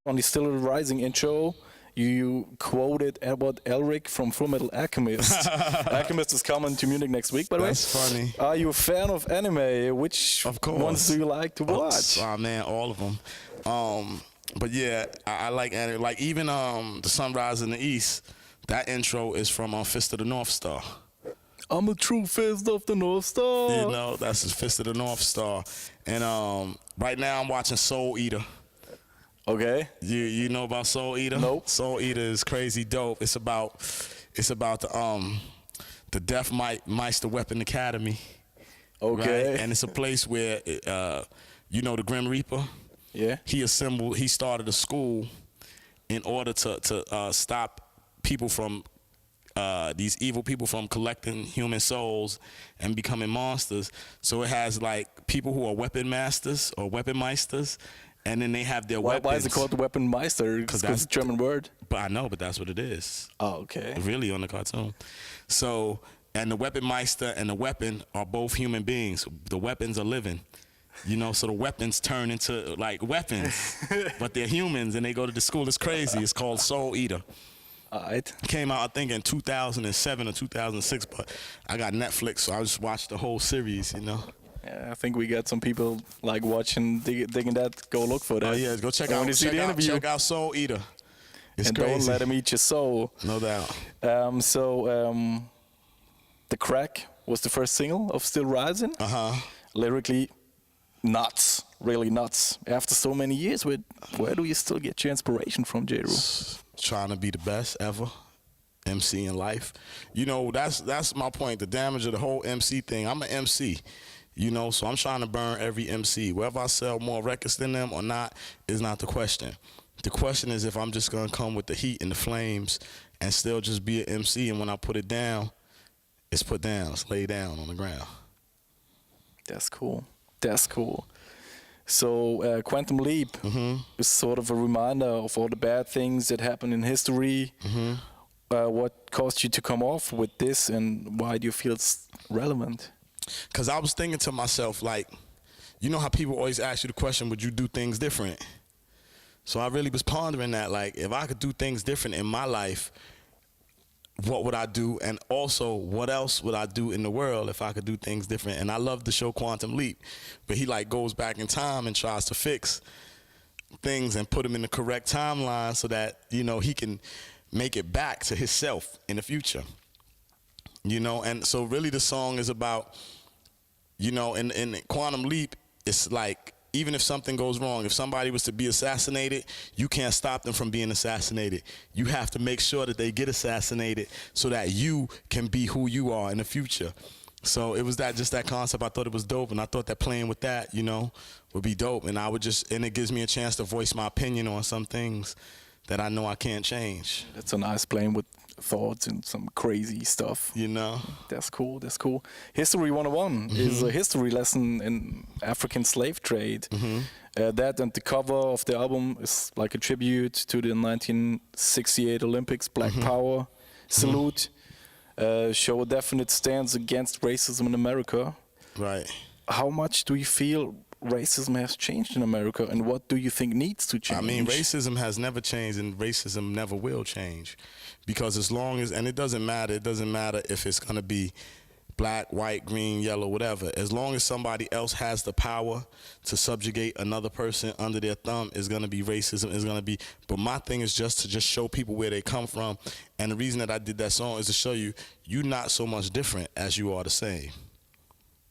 On the Still Rising intro, you quoted Edward Elric from Full Metal Alchemist. Alchemist is coming to Munich next week, by the way. That's funny. Are you a fan of anime? Which ones do you like to watch? Oh man, all of them. But yeah, I like anime. Like even The Sunrise in the East, that intro is from Fist of the North Star. I'm a true fist of the North Star. You know, that's his Fist of the North Star. And right now I'm watching Soul Eater. Okay. You know about Soul Eater? Nope. Soul Eater is crazy dope. It's about the Death Meister Weapon Academy. Okay. Right? And it's a place where you know the Grim Reaper? Yeah. He started a school in order to stop people from these evil people from collecting human souls and becoming monsters. So it has like people who are weapon masters or weapon meisters, and then they have their weapons. Why is it called the Weapon Meister? Because that's a German word. But I know, but that's what it is. Oh, okay. Really on the cartoon. So, and the Weapon Meister and the weapon are both human beings. The weapons are living. You know, so the weapons turn into like weapons, but they're humans and they go to the school. It's crazy. It's called Soul Eater. Alright. Came out, I think, in 2007 or 2006, but I got Netflix, so I just watched the whole series, you know. Yeah, I think we got some people like watching, digging that. Go look for that. Oh yeah, go check out Soul Eater. It's and crazy. Don't let him eat your soul. No doubt. The Crack was the first single of Still Rising. Lyrically, nuts, really nuts. After so many years, where do you still get your inspiration from, Jeru? Trying to be the best ever MC in life. You know, that's my point. The damage of the whole MC thing. I'm an MC, you know, so I'm trying to burn every MC. Whether I sell more records than them or not is not the question. The question is if I'm just gonna come with the heat and the flames and still just be an MC, and when I put it down, it's put down, it's laid down on the ground. That's cool. That's cool. So Quantum Leap is sort of a reminder of all the bad things that happened in history. What caused you to come off with this, and why do you feel it's relevant? Because I was thinking to myself, like, you know how people always ask you the question, would you do things different? So I really was pondering that, like, if I could do things different in my life, what would I do? And also, what else would I do in the world if I could do things different? And I love the show Quantum Leap, but he like goes back in time and tries to fix things and put them in the correct timeline so that, you know, he can make it back to himself in the future. You know, and so really the song is about, you know, in Quantum Leap, it's like, even if something goes wrong, if somebody was to be assassinated, you can't stop them from being assassinated. You have to make sure that they get assassinated so that you can be who you are in the future. So it was just that concept. I thought it was dope, and I thought that playing with that, you know, would be dope. And it gives me a chance to voice my opinion on some things that I know I can't change. That's a nice playing with thoughts and some crazy stuff. You know? That's cool, that's cool. History 101 is a history lesson in African slave trade. That and the cover of the album is like a tribute to the 1968 Olympics, Black Power salute. Show a definite stance against racism in America. Right. How much do you feel racism has changed in America, and what do you think needs to change? I mean, racism has never changed, and racism never will change, because as long as, and it doesn't matter if it's going to be black, white, green, yellow, whatever, as long as somebody else has the power to subjugate another person under their thumb, is going to be racism, is going to be. But my thing is just to show people where they come from, and the reason that I did that song is to show you, you're not so much different as you are the same.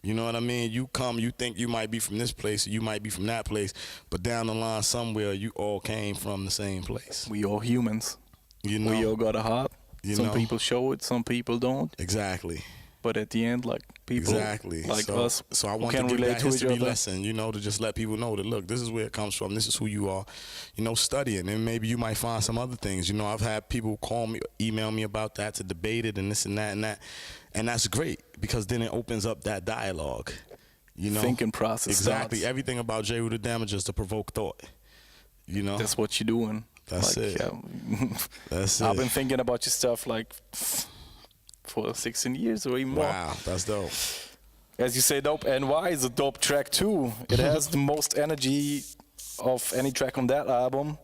You know what I mean? You think you might be from this place, you might be from that place, but down the line somewhere, you all came from the same place. We all humans. You know? We all got a heart. Some people show it, some people don't. Exactly. But at the end, like people like us, so I want to give that history lesson, you know, to just let people know that, look, this is where it comes from. This is who you are. You know, study it, and maybe you might find some other things. You know, I've had people call me, email me about that, to debate it and this and that and that. And that's great, because then it opens up that dialogue. You know, thinking process. Exactly. Starts. Everything about Jeru The Damaja is to provoke thought. You know, that's what you're doing. That's like, it. That's it. I've been thinking about your stuff like for 16 years or even more. Wow, that's dope. As you say, dope. And why is a dope track too? It has the most energy of any track on that album.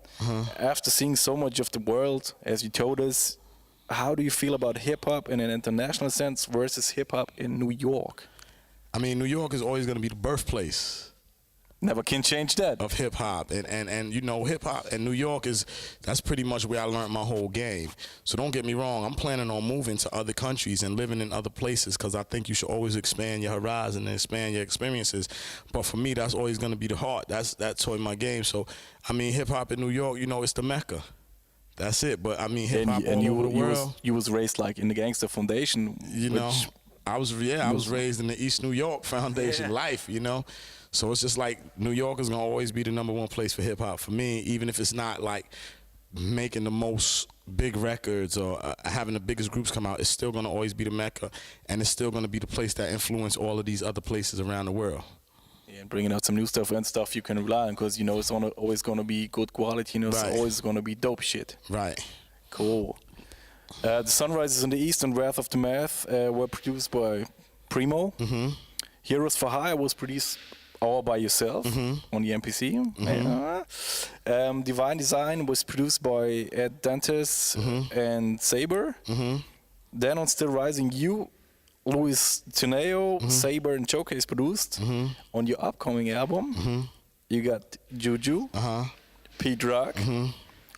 After seeing so much of the world, as you told us, how do you feel about hip-hop in an international sense versus hip-hop in New York? I mean, New York is always going to be the birthplace Never can change that. of hip-hop. And you know, hip-hop and New York that's pretty much where I learned my whole game. So don't get me wrong, I'm planning on moving to other countries and living in other places because I think you should always expand your horizon and expand your experiences. But for me, that's always going to be the heart. That's always my game. So, I mean, hip-hop in New York, you know, it's the Mecca. That's it. But, I mean, hip-hop all over the world. You was raised like in the Gangster Foundation. You know, I was raised in the East New York Foundation life, you know. So it's just like New York is going to always be the #1 place for hip-hop for me, even if it's not like making the most big records or having the biggest groups come out. It's still going to always be the Mecca, and it's still going to be the place that influenced all of these other places around the world. Yeah, and bringing out some new stuff and stuff you can rely on because, you know, it's always going to be good quality. You know, Right. it's always going to be dope shit. Right. Cool. The Sunrises in the East and Wrath of the Math were produced by Primo. Heroes for Hire was produced all by yourself on the MPC. Divine Design was produced by Ed Dantes and Saber. Then on Still Rising, Luis Tineo, Saber, and Showcase produced. On your upcoming album, you got Juju, Pete Rock,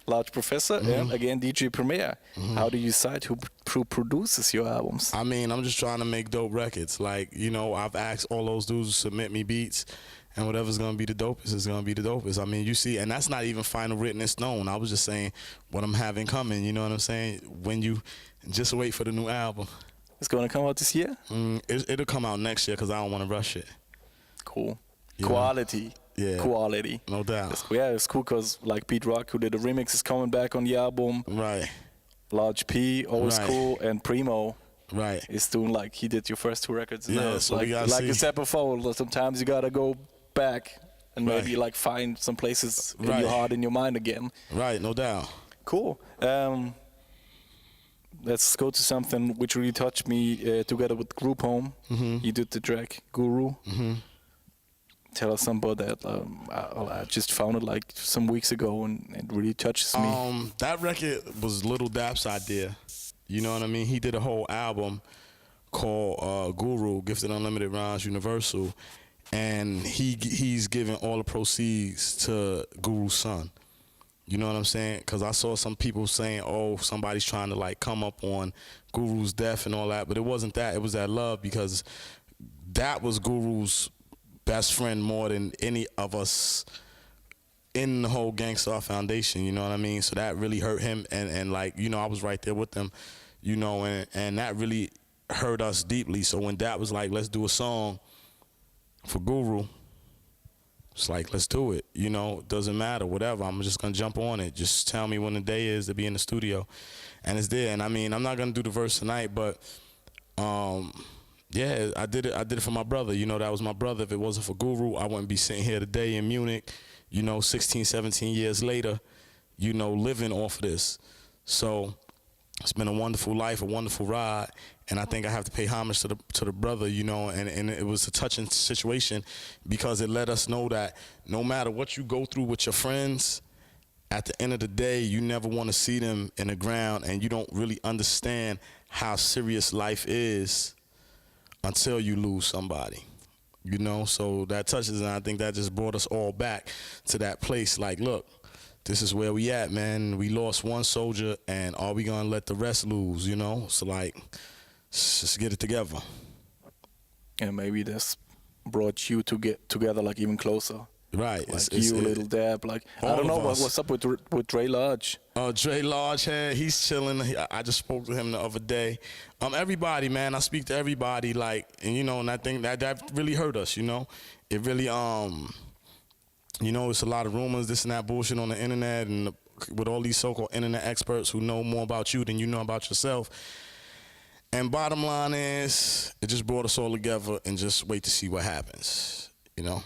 Large Professor, and again DJ Premier. How do you decide who produces your albums? I mean, I'm just trying to make dope records. Like, you know, I've asked all those dudes to submit me beats, and whatever's gonna be the dopest is gonna be the dopest. I mean, you see, and that's not even final written in stone. I was just saying what I'm having coming. You know what I'm saying? When you just wait for the new album. It's gonna come out this year? It'll come out next year because I don't want to rush it. Cool. Yeah. Quality. Yeah. Quality. No doubt. It's cool because like Pete Rock, who did the remix, is coming back on the album. Right. Large P, always Right. cool, and Primo Right. is doing like he did your first 2 records. Yeah, Now, so like we gotta you see. said before, sometimes you gotta go back and maybe Right. like find some places in Right. your heart, in your mind again. Right. No doubt. Cool. Let's go to something which really touched me together with Group Home. You did the track Guru. Tell us some about that. I just found it like some weeks ago and it really touches me. That record was Little Dap's idea. You know what I mean? He did a whole album called Guru, Gifted Unlimited Rhymes Universal, and he's giving all the proceeds to Guru's son. You know what I'm saying? Because I saw some people saying, oh, somebody's trying to like come up on Guru's death and all that, but it wasn't that. It was that love, because that was Guru's best friend more than any of us in the whole Gangstar Foundation, you know what I mean? So that really hurt him, and like, you know, I was right there with them, you know, and that really hurt us deeply. So when Dap was like, let's do a song for Guru, it's like, let's do it, you know, doesn't matter, whatever, I'm just gonna jump on it. Just tell me when the day is to be in the studio. And it's there, and I mean, I'm not gonna do the verse tonight, but yeah, I did it for my brother. You know, that was my brother. If it wasn't for Guru, I wouldn't be sitting here today in Munich, you know, 16, 17 years later, you know, living off of this. So it's been a wonderful life, a wonderful ride, and I think I have to pay homage to the brother, you know, and it was a touching situation because it let us know that no matter what you go through with your friends, at the end of the day, you never want to see them in the ground, and you don't really understand how serious life is until you lose somebody, you know. So that touches, and I think that just brought us all back to that place. Like, look, this is where we at, man. We lost one soldier, and are we gonna let the rest lose, you know? So like, just get it together. And maybe this brought you to get together like even closer. Right. Like Little Dab, like I don't know what's up with Dre Lodge. Dre Lodge, he's chilling. I just spoke to him the other day. Everybody, man, I speak to everybody, like, and you know, and I think that really hurt us, you know. It really, you know, it's a lot of rumors, this and that bullshit on the internet, and with all these so-called internet experts who know more about you than you know about yourself. And bottom line is, it just brought us all together, and just wait to see what happens, you know.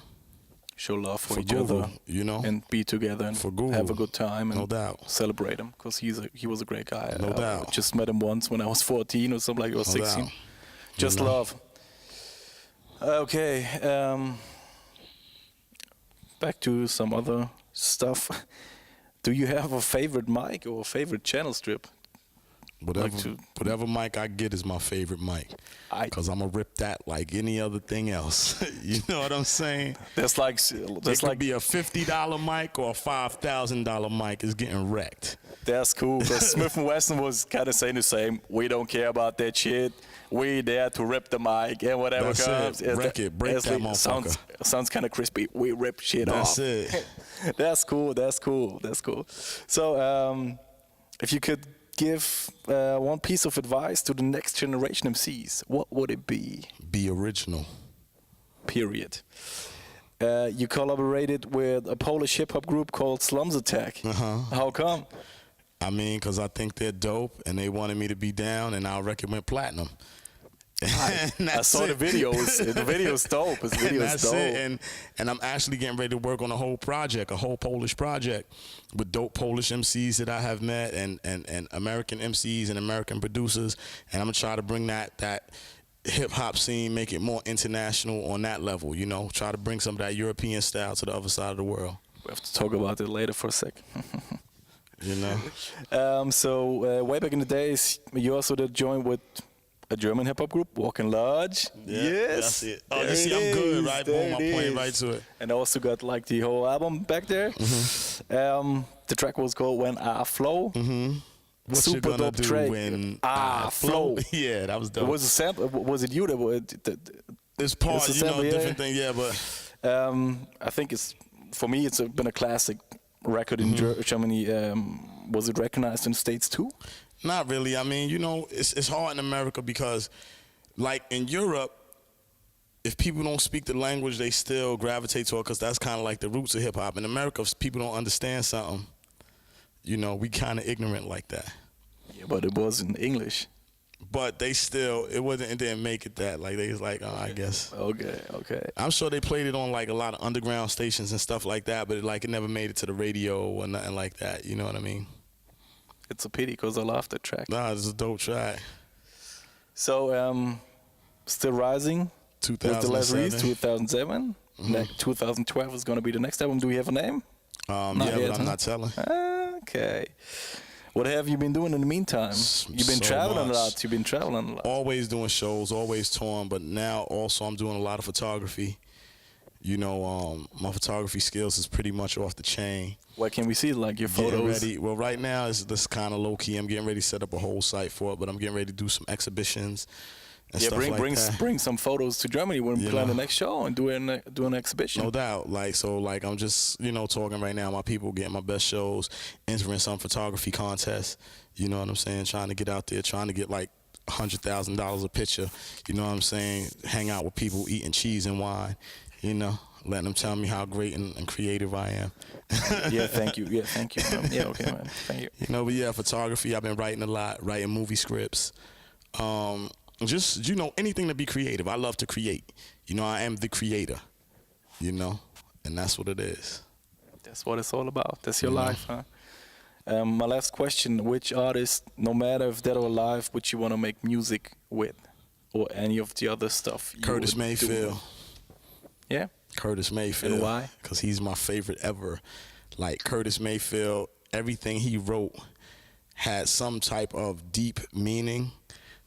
Show love for each Guru, other, you know, and be together and for Guru, have a good time and no doubt. Celebrate him, because he was a great guy. No I doubt. Just met him once when I was 14 or something, like I was 16. Doubt. Just You know. love. Okay, back to some other stuff. Do you have a favorite mic or a favorite channel strip? Whatever mic I get is my favorite mic, because I'm gonna rip that like any other thing else. You know what I'm saying? That's like It could be a $50 mic or a $5,000 mic is getting wrecked. That's cool, because Smith & Wesson was kind of saying the same. We don't care about that shit. We there to rip the mic and whatever That's comes. it. Wreck it. Break that motherfucker. Sounds kind of crispy. We rip shit off. That's it. That's cool. That's cool. That's cool. So, if you could give one piece of advice to the next generation MCs, what would it be? Be original. Period. You collaborated with a Polish hip-hop group called Slums Attack. How come? I mean, because I think they're dope, and they wanted me to be down, and our record went platinum. I saw the videos. The video's dope. The video's dope. It. And I'm actually getting ready to work on a whole project, a whole Polish project with dope Polish MCs that I have met, and American MCs and American producers. And I'm going to try to bring that hip-hop scene, make it more international on that level, you know, try to bring some of that European style to the other side of the world. We have to talk about it later for a sec. You know? So way back in the days, you also did join with a German hip-hop group, Walking Large. Yeah, yes. That's it. Oh, you see, I'm good, right? Boom, I'm pointing right to it. And I also got like the whole album back there. The track was called When I Flow. What Super you gonna dope do track. when I Flow. Yeah, that was dope. Was it sample? Was it you that? It's part, you know, different thing, yeah, but I think it's, for me, it's been a classic record in Germany. Was it recognized in the States too? Not really. I mean, you know, it's hard in America because, like in Europe, if people don't speak the language, they still gravitate to it because that's kind of like the roots of hip hop. In America, if people don't understand something, you know, we kind of ignorant like that. Yeah, but it was in English. But they still, it didn't make it that. Like, they was like, oh, I guess. Okay. I'm sure they played it on, like, a lot of underground stations and stuff like that, but, it never made it to the radio or nothing like that. You know what I mean? It's a pity because I love that track. Nah, it's a dope track. So, Still Rising. 2007. Was the last release, 2007. 2012 is going to be the next album. Do we have a name? Yeah, but I'm not telling. Okay. What have you been doing in the meantime? You've been traveling a lot. You've been traveling a lot. Always doing shows, always touring, but now also I'm doing a lot of photography. You know, my photography skills is pretty much off the chain. Where can we see like your photos? Ready. Well, right now it's this kind of low key. I'm getting ready to set up a whole site for it, but I'm getting ready to do some exhibitions. And stuff like that. Bring some photos to Germany when we plan the next show and do an exhibition. No doubt. Like I'm just, you know, talking right now. My people getting my best shows, entering some photography contests. You know what I'm saying? Trying to get out there, trying to get like $100,000 a picture. You know what I'm saying? Hang out with people eating cheese and wine. You know, letting them tell me how great and creative I am. Yeah, thank you. Yeah, thank you. Yeah, okay, man. Thank you. You know, but yeah, photography. I've been writing a lot, writing movie scripts. Just, you know, anything to be creative. I love to create. You know, I am the creator, you know, and that's what it is. That's what it's all about. That's your life, huh? My last question, which artist, no matter if dead or alive, would you want to make music with? Or any of the other stuff? Curtis Mayfield. Yeah? Curtis Mayfield. And why? Because he's my favorite ever. Like, Curtis Mayfield, everything he wrote had some type of deep meaning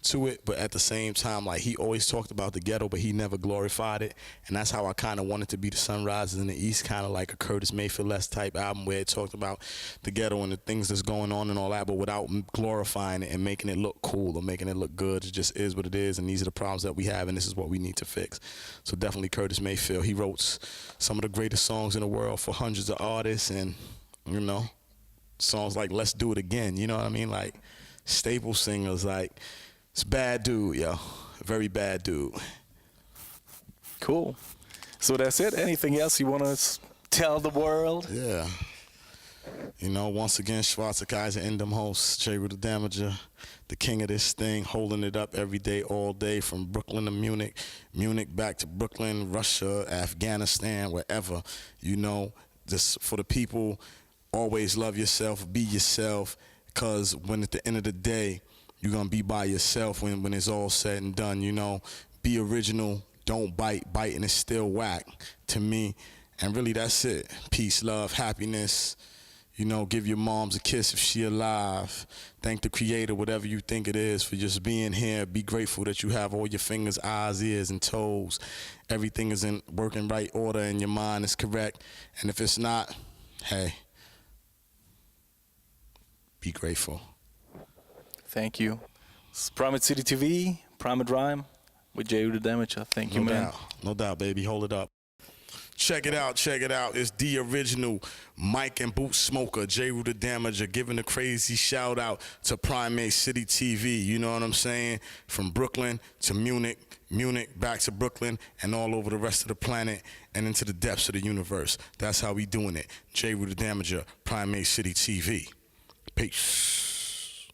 to it, but at the same time, like, he always talked about the ghetto, but he never glorified it, and that's how I kind of wanted to be the Sunrises in the East, kind of like a Curtis Mayfield-less type album where it talked about the ghetto and the things that's going on and all that, but without glorifying it and making it look cool or making it look good. It just is what it is, and these are the problems that we have, and this is what we need to fix. So definitely Curtis Mayfield. He wrote some of the greatest songs in the world for hundreds of artists, and, you know, songs like Let's Do It Again, you know what I mean? Like, staple singers, like, it's bad dude, yo. Very bad dude. Cool. So that's it. Anything else you want to tell the world? Yeah. You know, once again, Muffatcafé and them hosts, Jeru The Damaja, the king of this thing, holding it up every day, all day, from Brooklyn to Munich, Munich back to Brooklyn, Russia, Afghanistan, wherever. You know, just for the people, always love yourself, be yourself, because when at the end of the day, you're going to be by yourself when it's all said and done, you know. Be original, don't bite, and it's still whack. To me, And really, that's it. Peace, love, happiness. You know, give your moms a kiss if she alive. Thank the Creator, whatever you think it is, for just being here. Be grateful that you have all your fingers, eyes, ears, and toes. Everything is in working right order and your mind is correct. And if it's not, hey, be grateful. Thank you. It's Primate City TV, Primate Rhyme with Jeru The Damaja. Thank you, man. No doubt, baby. Hold it up. Check it out, check it out. It's the original mic and boot smoker, Jeru The Damaja, giving a crazy shout out to Primate City TV. You know what I'm saying? From Brooklyn to Munich, Munich back to Brooklyn, and all over the rest of the planet and into the depths of the universe. That's how we doing it. Jeru The Damaja, Primate City TV. Peace.